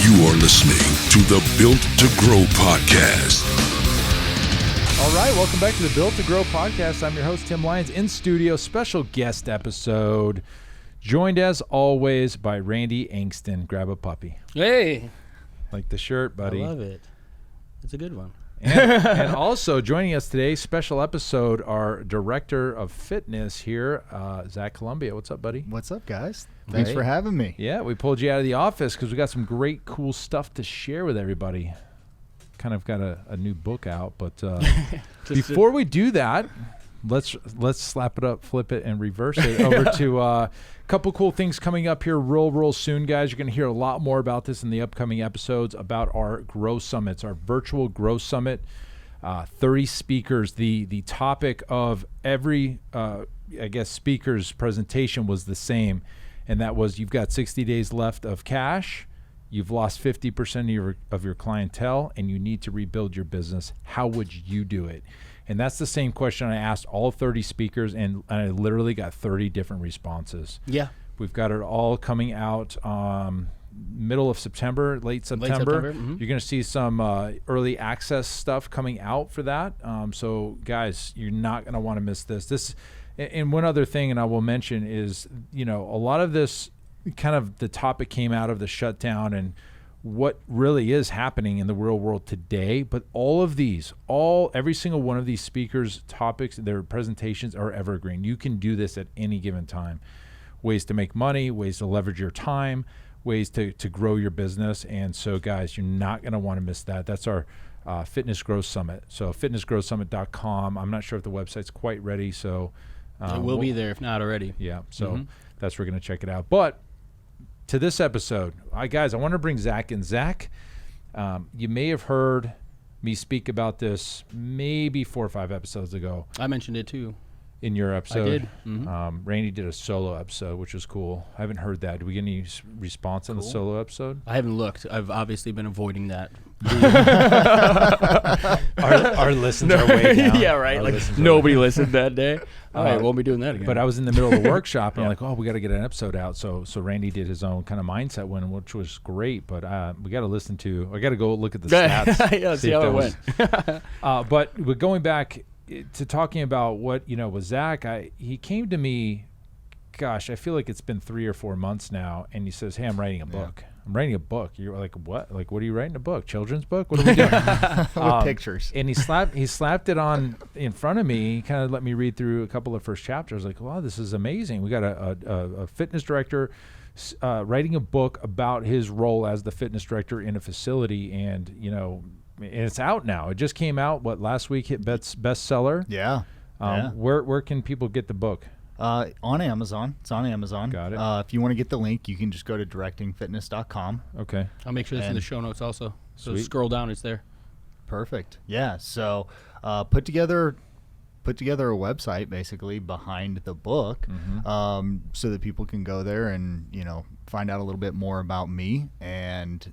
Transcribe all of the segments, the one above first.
You are listening to the Built to Grow podcast. All right, welcome back to the Built to Grow podcast. I'm your host, Tim Lyons, in studio, special guest episode, joined as always by Randy ANGSTEN. Grab a puppy. Hey. Like the shirt, buddy. I love it. It's a good one. And also joining us today, special episode, our director of fitness here, Zach Columbia. What's up, buddy? What's up, guys? Thanks for having me. Yeah, we pulled you out of the office because we got some great, cool stuff to share with everybody. Kind of got a new book out, but before we do that, let's slap it up, flip it, and reverse it over to a couple cool things coming up here real soon, guys. You're going to hear a lot more about this in the upcoming episodes about our Grow Summits, our virtual Grow Summit. 30 speakers. The topic of every, speaker's presentation was the same, and that was you've got 60 days left of cash. You've lost 50% of your clientele, and you need to rebuild your business. How would you do it? And that's the same question I asked all 30 speakers, and I literally got 30 different responses. Yeah. We've got it all coming out middle of September, late September. Mm-hmm. You're going to see some early access stuff coming out for that. So, guys, you're not going to want to miss this. And one other thing, and I will mention, is, a lot of this kind of the topic came out of the shutdown and what really is happening in the real world today. But every single one of these speakers' topics, their presentations are evergreen. You can do this at any given time. Ways to make money, ways to leverage your time, ways to grow your business. And so, guys, you're not going to want to miss that. That's our Fitness Growth Summit. So fitnessgrowthsummit.com. I'm not sure if the website's quite ready. So it will be there if not already. Yeah. So that's where we're going to check it out. But to this episode, guys, I want to bring Zach in. Zach, you may have heard me speak about this maybe 4 or 5 episodes ago. I mentioned it too. In your episode. I did. Mm-hmm. Randy did a solo episode, which was cool. I haven't heard that. Did we get any response on the solo episode? I haven't looked. I've obviously been avoiding that. Our listens are way down. Yeah, right. Like nobody listened that day. All right, won't be doing that again. But I was in the middle of the workshop, and I'm like, we got to get an episode out. So Randy did his own kind of mindset one, which was great. But we got to I got to go look at the stats. Yeah, see how it went. But going back to talking about what, with Zach, he came to me, gosh, I feel like it's been 3 or 4 months now, and he says, hey, I'm writing a book. I'm writing a book. You're like, what? Like, what are you writing a book? Children's book? What are we doing? With pictures. And he slapped it on in front of me. He kind of let me read through a couple of first chapters. Like, wow, this is amazing. We got a fitness director writing a book about his role as the fitness director in a facility, and, and it's out now. It just came out, last week, hit bestseller. Yeah. Where can people get the book? On Amazon. It's on Amazon. Got it. If you want to get the link, you can just go to directingfitness.com. Okay. I'll make sure it's in the show notes also. So Sweet. Scroll down, it's there. Perfect. Yeah. So put together a website basically behind the book, so that people can go there and find out a little bit more about me and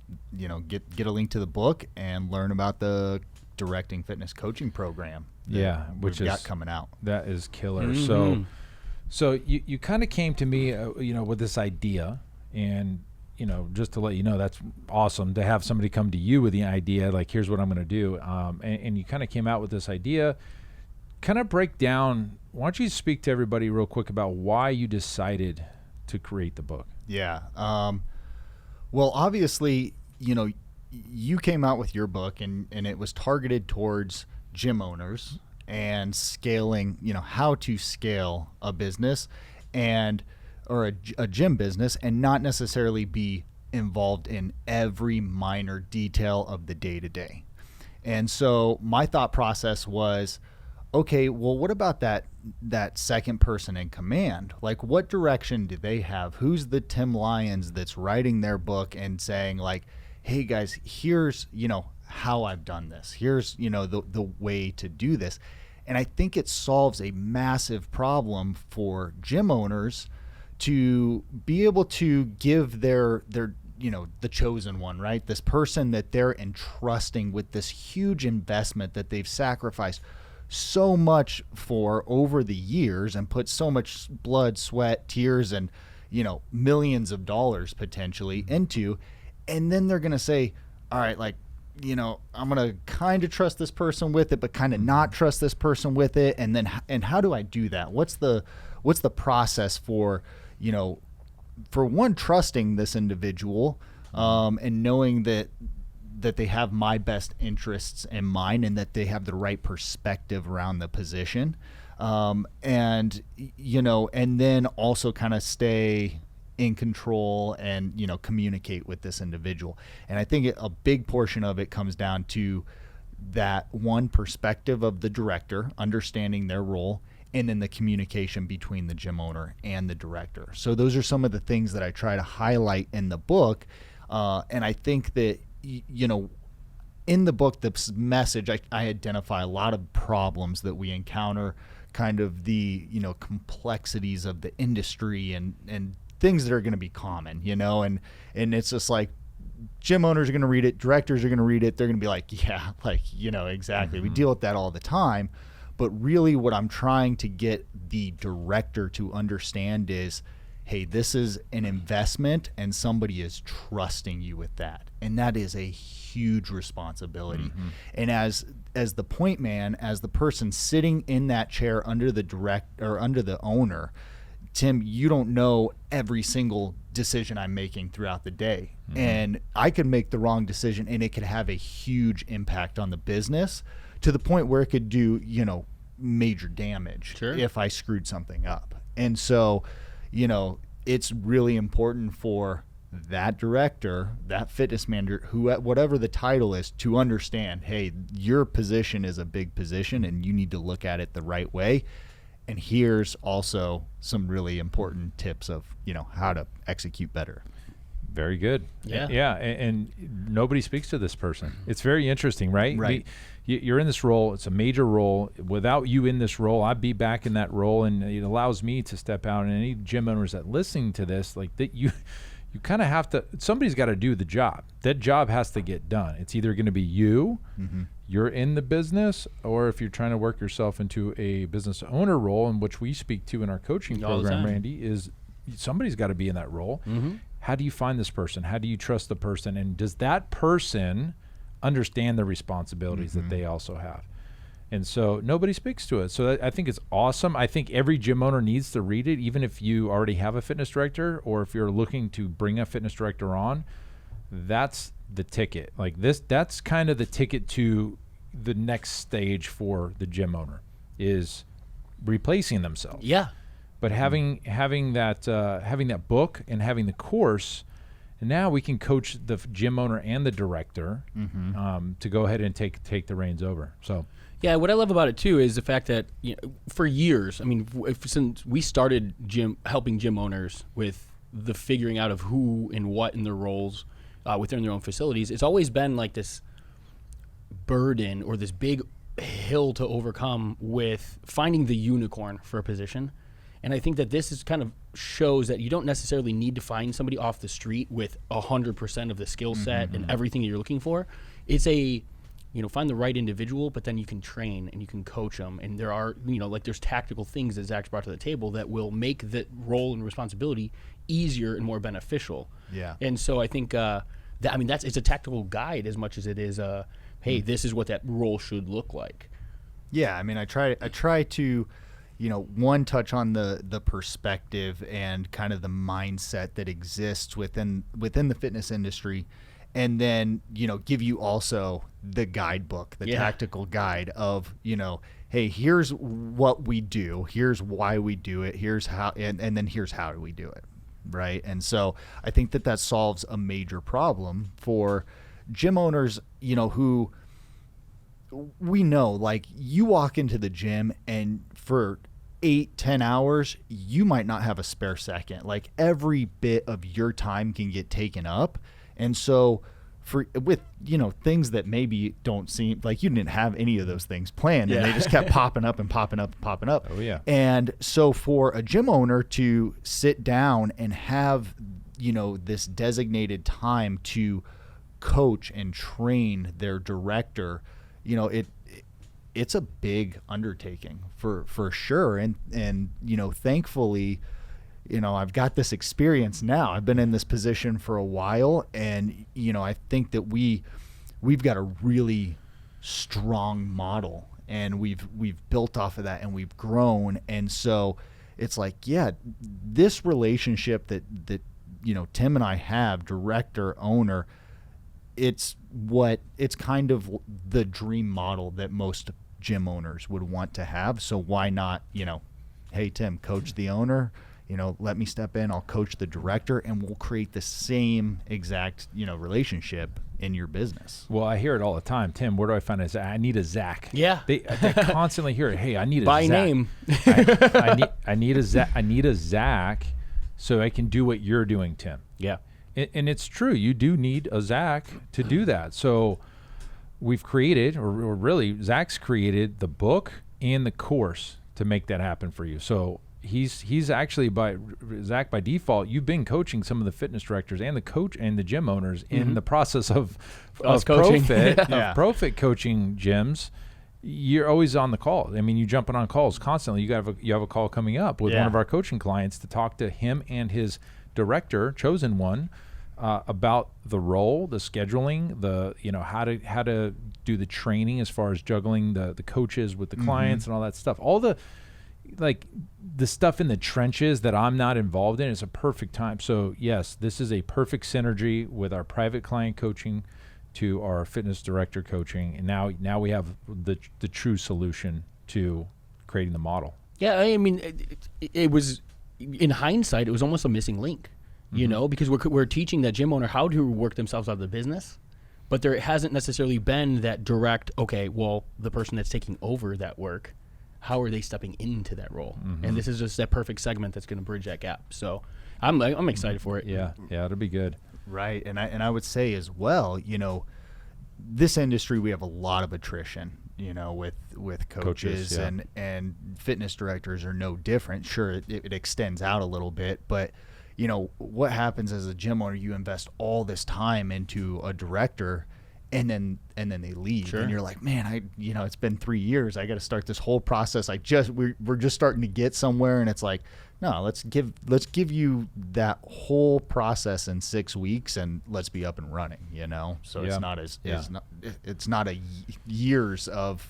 get a link to the book and learn about the Directing Fitness coaching program. Which we've got coming out. That is killer. Mm-hmm. So you kind of came to me, with this idea, and just to let you know, that's awesome to have somebody come to you with the idea, like, here's what I'm going to do, and you kind of came out with this idea. Kind of break down. Why don't you speak to everybody real quick about why you decided to create the book? Yeah. Well, obviously, you came out with your book, and it was targeted towards gym owners and scaling, how to scale a business or a gym business and not necessarily be involved in every minor detail of the day-to-day. And so my thought process was, okay, well, what about that second person in command? Like, what direction do they have? Who's the Tim Lyons that's writing their book and saying, like, hey guys, here's, how I've done this. Here's, the way to do this. And I think it solves a massive problem for gym owners to be able to give their the chosen one, right? This person that they're entrusting with this huge investment that they've sacrificed so much for over the years and put so much blood, sweat, tears, and millions of dollars potentially into. And then they're going to say, all right, like, I'm going to kind of trust this person with it, but kind of not trust this person with it. And how do I do that? What's the process for, for one, trusting this individual, and knowing that they have my best interests in mind and that they have the right perspective around the position. And then also kind of stay in control and, communicate with this individual. And I think a big portion of it comes down to that one perspective of the director, understanding their role, and then the communication between the gym owner and the director. So those are some of the things that I try to highlight in the book. And I think that, in the book, this message, I identify a lot of problems that we encounter, kind of the, complexities of the industry and things that are going to be common, and it's just like gym owners are going to read it, directors are going to read it. They're going to be like, yeah, like, exactly. We deal with that all the time. But really what I'm trying to get the director to understand is, hey, this is an investment and somebody is trusting you with that. And that is a huge responsibility. And as the point man, as the person sitting in that chair under the owner, Tim, you don't know every single decision I'm making throughout the day. And I could make the wrong decision and it could have a huge impact on the business to the point where it could do, major damage if I screwed something up. And so, it's really important for that director, that fitness manager, whatever the title is, to understand, hey, your position is a big position and you need to look at it the right way. And here's also some really important tips of, how to execute better. Very good. Yeah. And nobody speaks to this person. It's very interesting, right? Right. You're in this role. It's a major role. Without you in this role, I'd be back in that role, and it allows me to step out. And any gym owners that listening to this, like that, you kind of have to. Somebody's got to do the job. That job has to get done. It's either going to be you, you're in the business, or if you're trying to work yourself into a business owner role, in which we speak to in our coaching program, Randy, is somebody's got to be in that role. How do you find this person? How do you trust the person? And does that person understand the responsibilities that they also have? And so nobody speaks to it. So I think it's awesome. I think every gym owner needs to read it, even if you already have a fitness director or if you're looking to bring a fitness director on. That's the ticket. Like that's kind of the ticket to the next stage for the gym owner, is replacing themselves. Yeah. But having that book and having the course, and now we can coach the gym owner and the director to go ahead and take the reins over. So yeah, what I love about it too is the fact that for years, I mean, since we started helping gym owners with the figuring out of who and what in their roles within their own facilities, it's always been like this burden or this big hill to overcome with finding the unicorn for a position. And I think that this is kind of shows that you don't necessarily need to find somebody off the street with 100% of the skill set and everything that you're looking for. It's find the right individual, but then you can train and you can coach them. And there are, there's tactical things that Zach's brought to the table that will make the role and responsibility easier and more beneficial. Yeah. And so I think it's a tactical guide as much as it is hey, this is what that role should look like. Yeah, I mean, I try to one, touch on the perspective and kind of the mindset that exists within the fitness industry, and then give you also the guidebook, the tactical guide of hey, here's what we do, here's why we do it, here's how, and then here's how we do it, right? And so I think that solves a major problem for gym owners, who we know, like, you walk into the gym and for 8-10 hours, you might not have a spare second. Like, every bit of your time can get taken up. And so with things that maybe don't seem like you didn't have any of those things planned, and they just kept popping up and popping up and popping up. Oh yeah. And so for a gym owner to sit down and have this designated time to coach and train their director, it's a big undertaking for sure. And thankfully, I've got this experience now. I've been in this position for a while, and I think that we've got a really strong model, and we've built off of that, and we've grown. And so it's like, yeah, this relationship that Tim and I have, director, owner, it's kind of the dream model that most gym owners would want to have. So why not, hey, Tim, coach the owner, let me step in, I'll coach the director, and we'll create the same exact, relationship in your business. Well, I hear it all the time. Tim, where do I find a Zach? I need a Zach. Yeah. They constantly hear it. Hey, I need a by Zach. name. I need a Zach. I need a Zach so I can do what you're doing, Tim. Yeah. And it's true. You do need a Zach to do that. So we've created, or really Zach's created the book and the course to make that happen for you. So he's actually Zach, by default, you've been coaching some of the fitness directors and the coach and the gym owners in the process of coaching. ProFit coaching gyms. You're always on the call. I mean, you're jumping on calls constantly. You have a call coming up with one of our coaching clients to talk to him and his director, chosen one, about the role, the scheduling, the how to do the training as far as juggling the coaches with the clients and all that stuff. All the stuff in the trenches that I'm not involved in is a perfect time. So yes, this is a perfect synergy with our private client coaching to our fitness director coaching, and now we have the true solution to creating the model. Yeah, I mean, it was, in hindsight, it was almost a missing link, because we're teaching that gym owner how to work themselves out of the business, but there hasn't necessarily been that direct, okay, well, the person that's taking over that work, how are they stepping into that role? And this is just that perfect segment that's going to bridge that gap. So I'm excited for it. Yeah, it'll be good. Right, and I would say as well, this industry, we have a lot of attrition, with coaches and fitness directors are no different. Sure, it extends out a little bit, but what happens as a gym owner? You invest all this time into a director, and then they leave, Sure. and you're like, man, it's been 3 years. I got to start this whole process. We're just starting to get somewhere, and it's like, no, let's give you that whole process in 6 weeks, and let's be up and running. So it's not a years of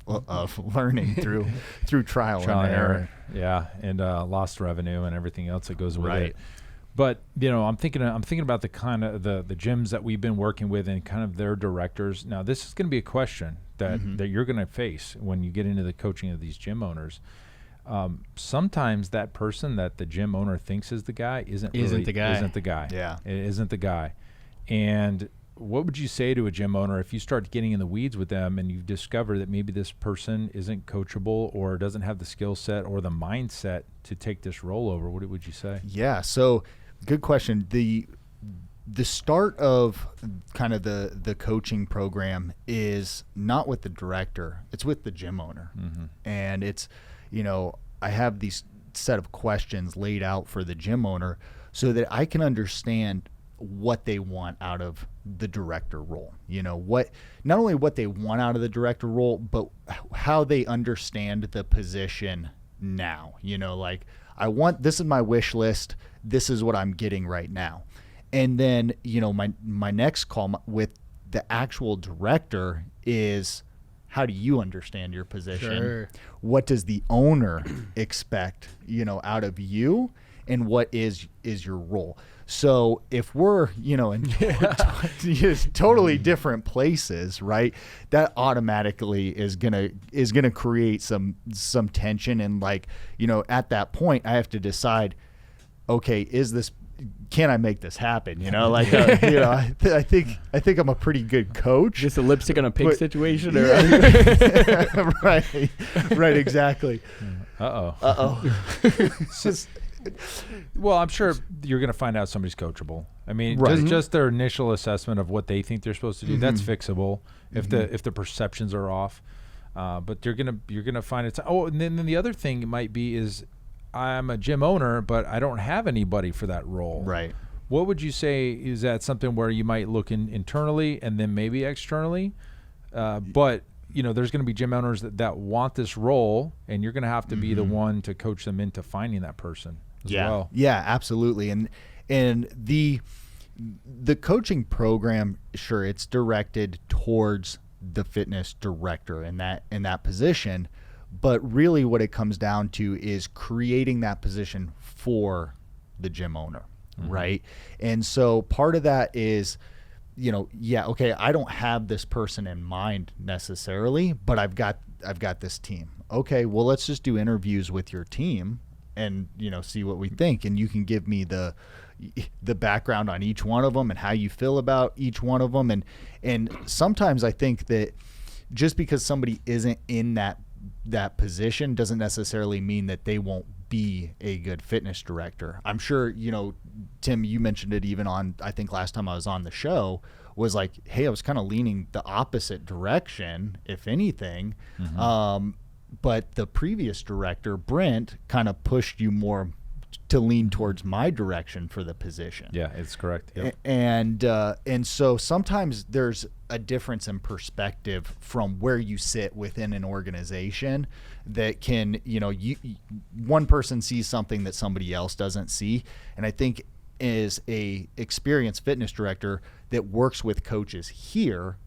of learning through trial and error. Yeah, and lost revenue and everything else that goes with Right. it. But I'm thinking about the kind of the gyms that we've been working with and kind of their directors. Now, this is going to be a question that you're going to face when you get into the coaching of these gym owners. Sometimes that person that the gym owner thinks is the guy isn't the guy. Yeah, it isn't the guy. And what would you say to a gym owner if you start getting in the weeds with them and you discover that maybe this person isn't coachable or doesn't have the skill set or the mindset to take this role over? What would you say? Yeah, so good question. The start of kind of the coaching program is not with the director, it's with the gym owner. And it's, I have these set of questions laid out for the gym owner so that I can understand what they want out of the director role. Not only what they want out of the director role, but how they understand the position now. This is my wish list. This is what I'm getting right now. And then, my next call with the actual director is, how do you understand your position? Sure. What does the owner expect, out of you? And what is your role? So if we're, in totally different places, right, that automatically is gonna create some tension. And at that point, I have to decide, okay, can I make this happen? I think I'm a pretty good coach. Just a lipstick on a pig situation? Or Right, exactly. Well, I'm sure you're going to find out somebody's coachable. I mean, just their initial assessment of what they think they're supposed to do, that's fixable if the perceptions are off. But you're gonna find it. And then the other thing it might be is, I'm a gym owner, but I don't have anybody for that role. Right. What would you say, is that something where you might look internally and then maybe externally? But there's going to be gym owners that want this role, and you're going to have to be the one to coach them into finding that person. as well. Yeah, absolutely. And the coaching program, sure, it's directed towards the fitness director in that position, but really what it comes down to is creating that position for the gym owner, right? And so part of that is, okay, I don't have this person in mind necessarily, but I've got this team. Okay, well, let's just do interviews with your team and see what we think, and you can give me the background on each one of them and how you feel about each one of them. And sometimes I think that just because somebody isn't in that position doesn't necessarily mean that they won't be a good fitness director. I'm sure, Tim, you mentioned it even on, I think last time I was on the show, was like, hey, I was kind of leaning the opposite direction, if anything. But the previous director, Brent, kind of pushed you more to lean towards my direction for the position. Yeah, it's correct. Yep. And so sometimes there's a difference in perspective from where you sit within an organization that can, one person sees something that somebody else doesn't see. And I think as a experienced fitness director that works with coaches here,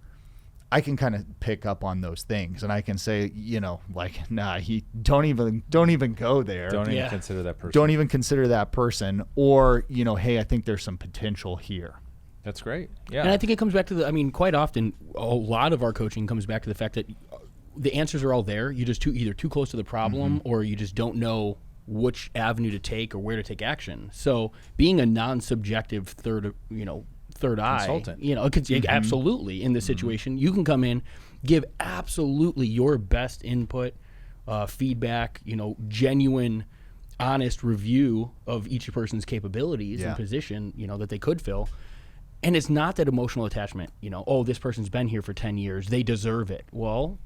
I can kind of pick up on those things, and I can say, nah, don't even go there. Don't even consider that person. Don't even consider that person. Or, hey, I think there's some potential here. That's great. Yeah. And I think it comes back to quite often, a lot of our coaching comes back to the fact that the answers are all there. You're just either too close to the problem or you just don't know which avenue to take or where to take action. So being a non-subjective third eye, consultant. Absolutely, in this situation, you can come in, give absolutely your best input, feedback, genuine, honest review of each person's capabilities and position, that they could fill. And it's not that emotional attachment, this person's been here for 10 years, they deserve it. Well,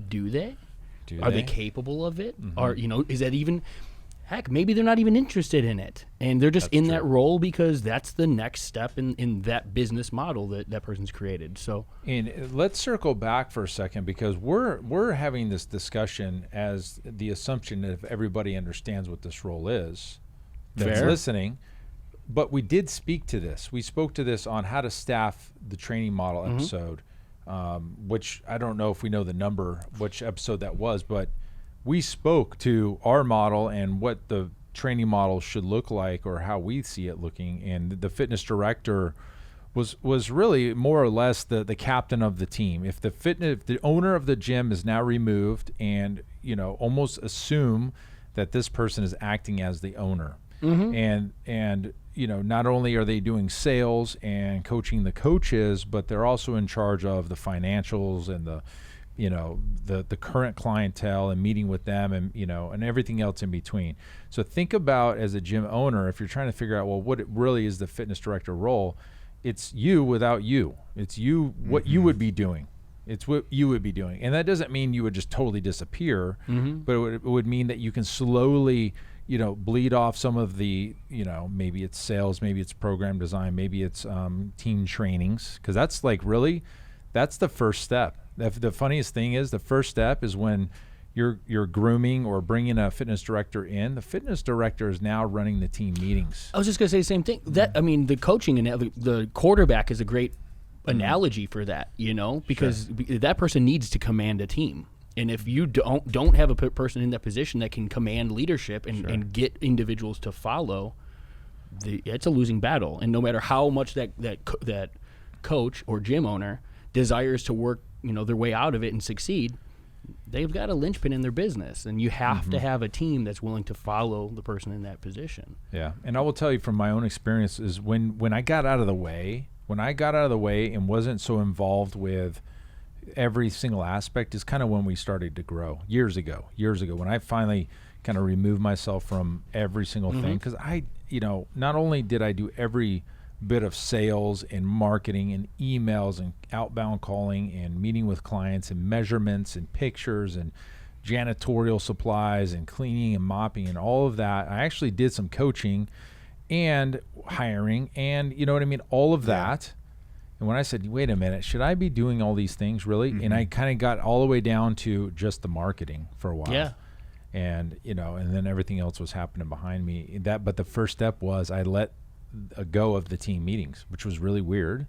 do they? Are they capable of it? Or, is that even... Heck, maybe they're not even interested in it, and they're just in that role because that's the next step in that business model that person's created. So, and let's circle back for a second, because we're having this discussion as the assumption that if everybody understands what this role is, that's listening. But we did speak to this. We spoke to this on how to staff the training model episode, which I don't know if we know the number, which episode that was, but we spoke to our model and what the training model should look like, or how we see it looking. And the fitness director was really more or less the captain of the team. If the owner of the gym is now removed, and almost assume that this person is acting as the owner, and not only are they doing sales and coaching the coaches, but they're also in charge of the financials and the current clientele and meeting with them, and and everything else in between. So think about, as a gym owner, if you're trying to figure out, well, what it really is the fitness director role, it's you without you. It's you, what you would be doing. It's what you would be doing. And that doesn't mean you would just totally disappear, but it would mean that you can slowly, bleed off some of the, maybe it's sales, maybe it's program design, maybe it's team trainings, because that's that's the first step. The funniest thing is, the first step is when you're grooming or bringing a fitness director in. The fitness director is now running the team meetings. I was just going to say the same thing. The coaching and the quarterback is a great analogy for that, because that person needs to command a team. And if you don't have a person in that position that can command leadership and get individuals to follow, it's a losing battle. And no matter how much that coach or gym owner desires to work their way out of it and succeed, they've got a linchpin in their business, and you have to have a team that's willing to follow the person in that position. Yeah, and I will tell you from my own experience is when I got out of the way, and wasn't so involved with every single aspect, is kind of when we started to grow years ago, when I finally kind of removed myself from every single thing, because I, not only did I do every bit of sales and marketing and emails and outbound calling and meeting with clients and measurements and pictures and janitorial supplies and cleaning and mopping and all of that. I actually did some coaching and hiring and all of that. And when I said, wait a minute, should I be doing all these things really? And I kind of got all the way down to just the marketing for a while. and and then everything else was happening behind me. But the first step was I let go of the team meetings, which was really weird,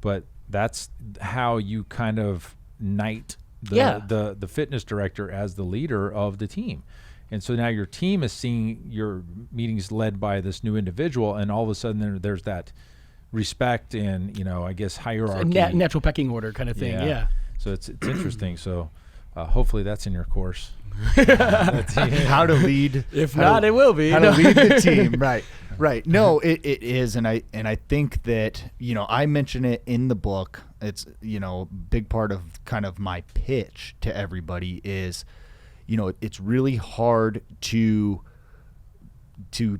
but that's how you kind of knight the fitness director as the leader of the team. And so now your team is seeing your meetings led by this new individual, and all of a sudden there's that respect and I guess hierarchy, natural pecking order kind of thing. Yeah. So it's interesting. So hopefully that's in your course. How to lead. If not, it will be. How to lead the team. Right. No, it is, and I think that I mention it in the book. It's a big part of kind of my pitch to everybody is, it's really hard to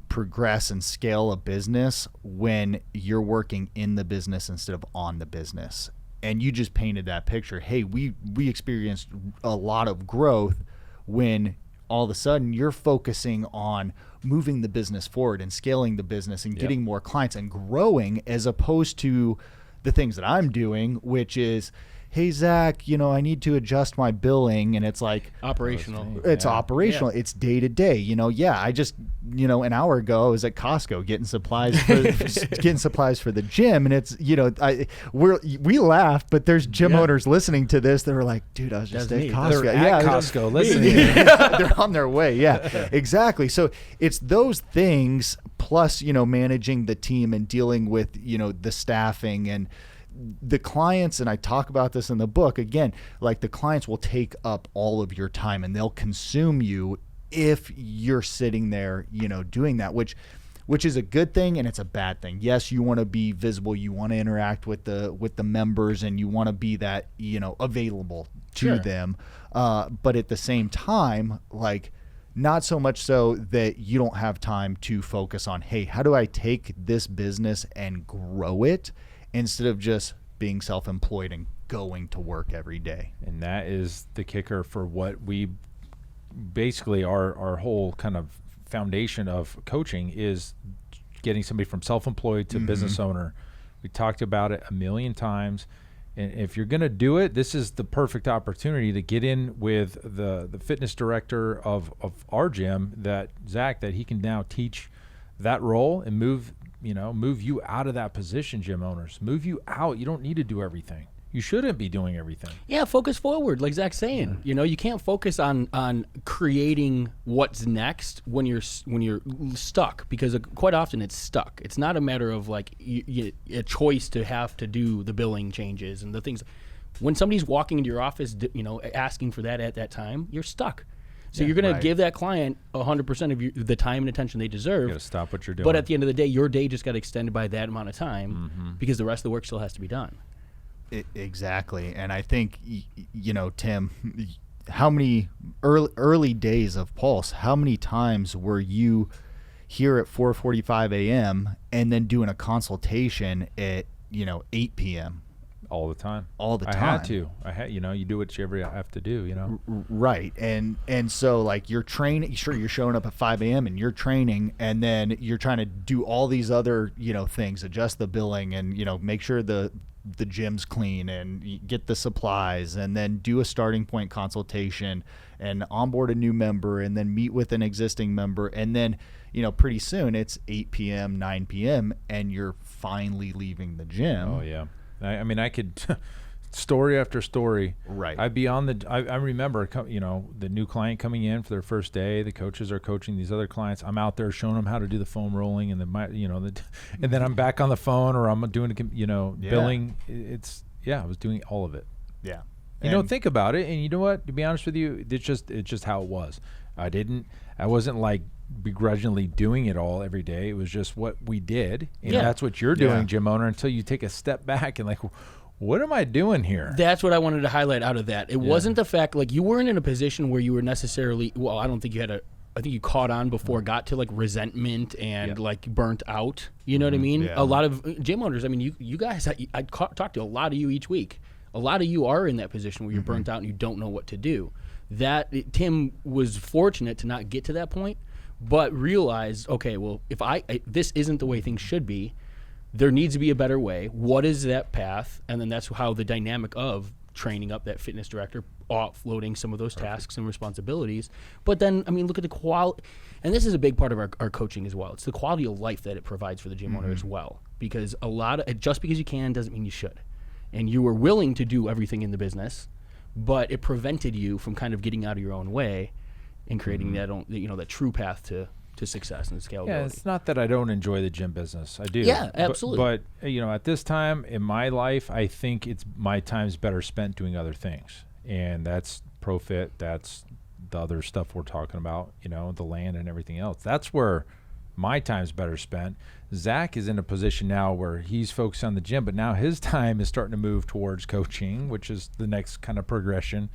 progress and scale a business when you're working in the business instead of on the business. And you just painted that picture. Hey, we experienced a lot of growth when all of a sudden you're focusing on moving the business forward and scaling the business and getting more clients and growing, as opposed to the things that I'm doing, which is, hey, Zach, I need to adjust my billing. And it's like operational. It's operational. Yeah. It's day to day. I just, an hour ago I was at Costco getting supplies for the gym. And it's, we laughed, but there's gym owners listening to this that are like, dude, I was just at Costco. They're at Costco listening. They're on their way. Yeah, exactly. So it's those things plus, managing the team and dealing with, the staffing and the clients. And I talk about this in the book again, like the clients will take up all of your time and they'll consume you if you're sitting there, doing that, which is a good thing and it's a bad thing. Yes, you want to be visible, you want to interact with the members, and you want to be that, available to them. But at the same time, like, not so much so that you don't have time to focus on, hey, how do I take this business and grow it, instead of just being self-employed and going to work every day. And that is the kicker for what we basically our whole kind of foundation of coaching is getting somebody from self-employed to business owner. We talked about it a million times. And if you're going to do it, this is the perfect opportunity to get in with the fitness director of our gym, that Zach, that he can now teach that role and move you out of that position. Gym owners, move you out. You don't need to do everything. You shouldn't be doing everything. Yeah, focus forward, like Zach's saying. You can't focus on creating what's next when you're stuck, because quite often it's stuck. It's not a matter of like a choice to have to do the billing changes and the things. When somebody's walking into your office, asking for that at that time, you're stuck. So you're going to give that client 100% of the time and attention they deserve. You got to stop what you're doing. But at the end of the day, your day just got extended by that amount of time because the rest of the work still has to be done. Exactly. And I think, Tim, how many early days of Pulse, how many times were you here at 4:45 a.m. and then doing a consultation at, 8 p.m.? All the time. I had, you do what you ever have to do, Right. And so like you're training, sure, you're showing up at 5 a.m. and you're training, and then you're trying to do all these other, things, adjust the billing and, make sure the gym's clean and get the supplies, and then do a starting point consultation and onboard a new member, and then meet with an existing member. And then, pretty soon it's 8 p.m., 9 p.m. and you're finally leaving the gym. Oh yeah. I mean, I could story after story. Right. I'd be on I remember, the new client coming in for their first day. The coaches are coaching these other clients. I'm out there showing them how to do the foam rolling, and then and then I'm back on the phone, or I'm doing, billing. I was doing all of it. Yeah. Think about it, and you know what? To be honest with you, it's just how it was. I wasn't like begrudgingly doing it all every day. It was just what we did, and that's what you're doing, gym owner, until you take a step back and like, what am I doing here? That's what I wanted to highlight out of that. It wasn't the fact, like, you weren't in a position where you were necessarily, well, I don't think you had I think you caught on before it got to like resentment and like burnt out. You know what I mean? Yeah. A lot of gym owners, I mean, you guys, I talk to a lot of you each week. A lot of you are in that position where you're burnt out and you don't know what to do. Tim was fortunate to not get to that point, but realized, okay, well, if this isn't the way things should be, there needs to be a better way. What is that path? And then that's how the dynamic of training up that fitness director, offloading some of those tasks and responsibilities. But then, I mean, look at the quality. And this is a big part of our coaching as well. It's the quality of life that it provides for the gym owner as well. Because just because you can doesn't mean you should. And you were willing to do everything in the business, but it prevented you from kind of getting out of your own way and creating that true path to success and scalability. Yeah, it's not that I don't enjoy the gym business. I do. Yeah, absolutely. But at this time in my life, I think my time's better spent doing other things. And that's ProFit, that's the other stuff we're talking about, the land and everything else. That's where my time's better spent. Zach is in a position now where he's focused on the gym, but now his time is starting to move towards coaching, which is the next kind of progression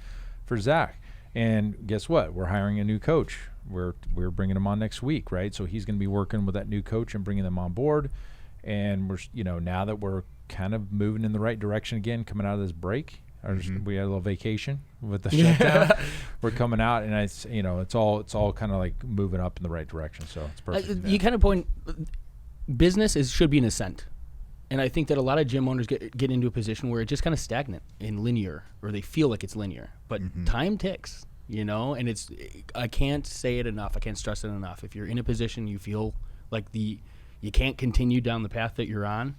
for Zach. And guess what? We're hiring a new coach. We're bringing him on next week, right? So he's going to be working with that new coach and bringing them on board. And we're, now that we're kind of moving in the right direction again, coming out of this break, we had a little vacation with the shutdown. We're coming out, and it's all kind of like moving up in the right direction. So it's perfect. You kind of point, business should be an ascent. And I think that a lot of gym owners get into a position where it's just kind of stagnant and linear, or they feel like it's linear. But time ticks, and I can't say it enough. I can't stress it enough. If you're in a position you feel like you can't continue down the path that you're on,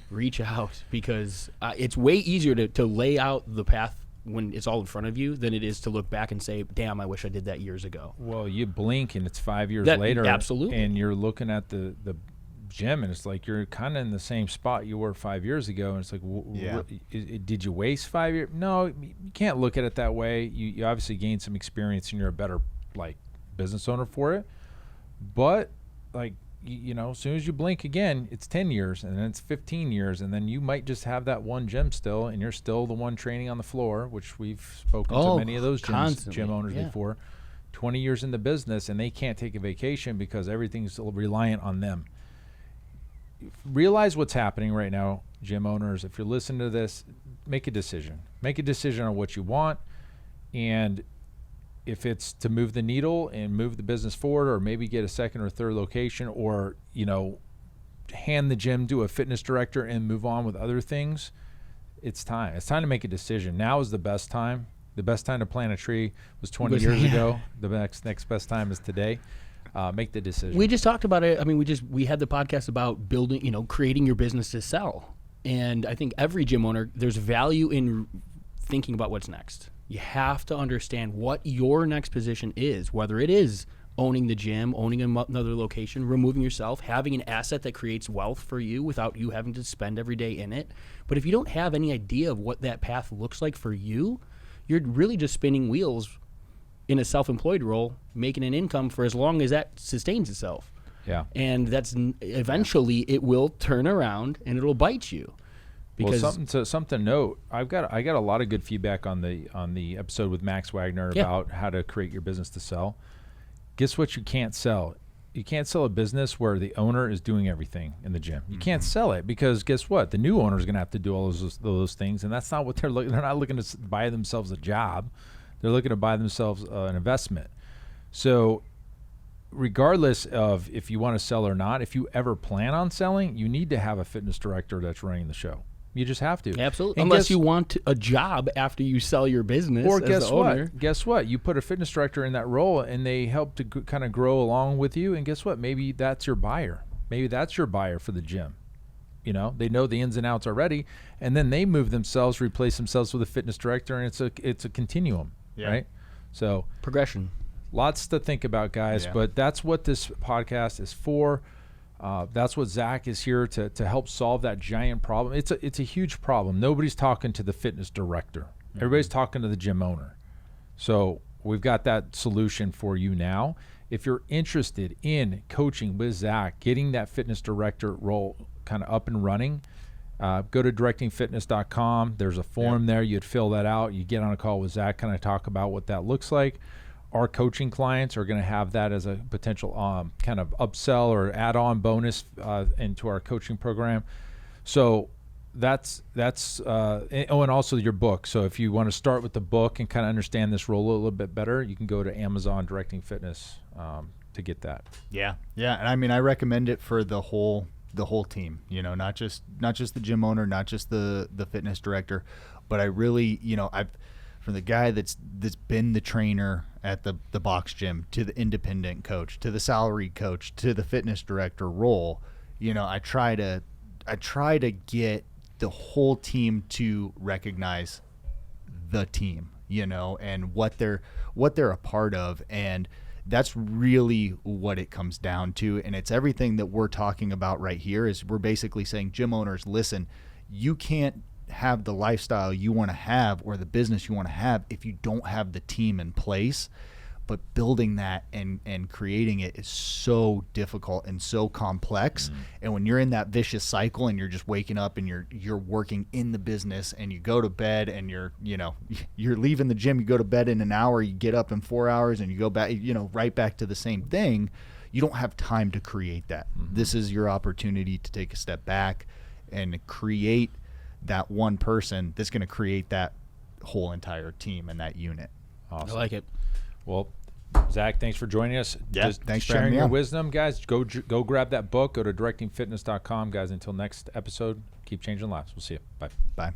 reach out, because it's way easier to lay out the path when it's all in front of you than it is to look back and say, damn, I wish I did that years ago. Well, you blink and it's 5 years later. Absolutely. And you're looking at the gym, and it's like you're kind of in the same spot you were 5 years ago, and it's like, did you waste 5 years? No, you can't look at it that way. You obviously gained some experience, and you're a better business owner for it. But as soon as you blink again, it's 10 years, and then it's 15 years, and then you might just have that one gym still, and you're still the one training on the floor, which we've spoken to many of those gym owners before. 20 years in the business, and they can't take a vacation because everything's reliant on them. Realize what's happening right now, gym owners. If you're listening to this, make a decision. Make a decision on what you want, and if it's to move the needle and move the business forward, or maybe get a second or third location, or hand the gym to a fitness director and move on with other things, it's time. It's time to make a decision. Now is the best time. The best time to plant a tree was 20 years ago. The next best time is today. Make the decision. We just talked about it. I mean, we had the podcast about building, creating your business to sell. And I think every gym owner, there's value in thinking about what's next. You have to understand what your next position is, whether it is owning the gym, owning another location, removing yourself, having an asset that creates wealth for you without you having to spend every day in it. But if you don't have any idea of what that path looks like for you, you're really just spinning wheels in a self-employed role, making an income for as long as that sustains itself. Yeah. And that's eventually it will turn around and it'll bite you. Because something to note, I got a lot of good feedback on the episode with Max Wagner about how to create your business to sell. Guess what you can't sell? You can't sell a business where the owner is doing everything in the gym. You can't sell it, because guess what? The new owner is going to have to do all those things, and that's not what they're looking. They're not looking to buy themselves a job. They're looking to buy themselves an investment. So regardless of if you want to sell or not, if you ever plan on selling, you need to have a fitness director that's running the show. You just have to. Absolutely. Unless you want a job after you sell your business. Or as the owner. Guess what? You put a fitness director in that role, and they help to kind of grow along with you. And guess what? Maybe that's your buyer. Maybe that's your buyer for the gym. They know the ins and outs already, and then they move themselves, replace themselves with a fitness director, and it's a continuum. Yeah. Right? So progression. Lots to think about, guys, but that's what this podcast is for. That's what Zach is here to help solve that giant problem. It's a huge problem. Nobody's talking to the fitness director. Everybody's talking to the gym owner. So we've got that solution for you now. If you're interested in coaching with Zach, getting that fitness director role kind of up and running, go to directingfitness.com. There's a form there. You'd fill that out. You get on a call with Zach, kind of talk about what that looks like. Our coaching clients are going to have that as a potential kind of upsell or add-on bonus into our coaching program. So that's and also your book. So if you want to start with the book and kind of understand this role a little bit better, you can go to Amazon Directing Fitness to get that. Yeah. And I mean, I recommend it for the whole the whole team, not just the gym owner, not just the fitness director, but I really, I've from the guy that's been the trainer at the box gym to the independent coach to the salaried coach to the fitness director role, I try to get the whole team to recognize the team, and what they're a part of, and that's really what it comes down to. And it's everything that we're talking about right here is we're basically saying, gym owners, listen, you can't have the lifestyle you want to have or the business you want to have if you don't have the team in place. But building that and creating it is so difficult and so complex. And when you're in that vicious cycle and you're just waking up and you're working in the business and you go to bed and you're leaving the gym, you go to bed in an hour, you get up in 4 hours and you go back, right back to the same thing, you don't have time to create that. This is your opportunity to take a step back and create that one person that's going to create that whole entire team and that unit. Awesome. I like it. Well, Zach, thanks for joining us. Yeah, Just thanks for sharing having me your on. wisdom, guys. Go grab that book. Go to directingfitness.com, guys. Until next episode, keep changing lives. We'll see you. Bye. Bye.